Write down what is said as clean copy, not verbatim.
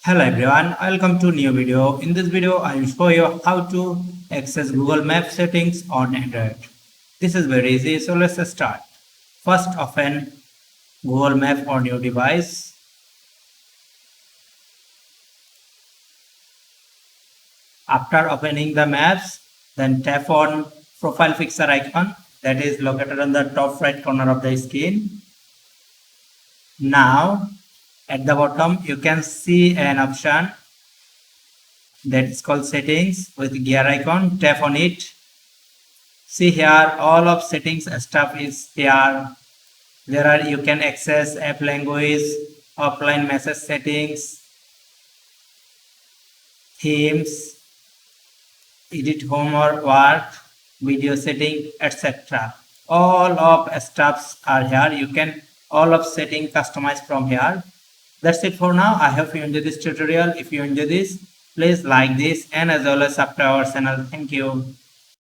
Hello everyone, welcome to new video. In this video, I will show you how to access Google Map settings on Android. This is very easy, so let's start. First, open Google Map on your device. After opening the maps, then tap on profile picture icon that is located on the top right corner of the screen. Now, at the bottom, you can see an option that is called settings with gear icon. Tap on it. See here, all of settings stuff is here. You can access app language, offline message settings, themes, edit home or work, video setting, etc. All of stuffs are here. You can all of setting customize from here. That's it for now. I hope you enjoyed this tutorial. If you enjoyed this, please like this and as always subscribe our channel. Thank you.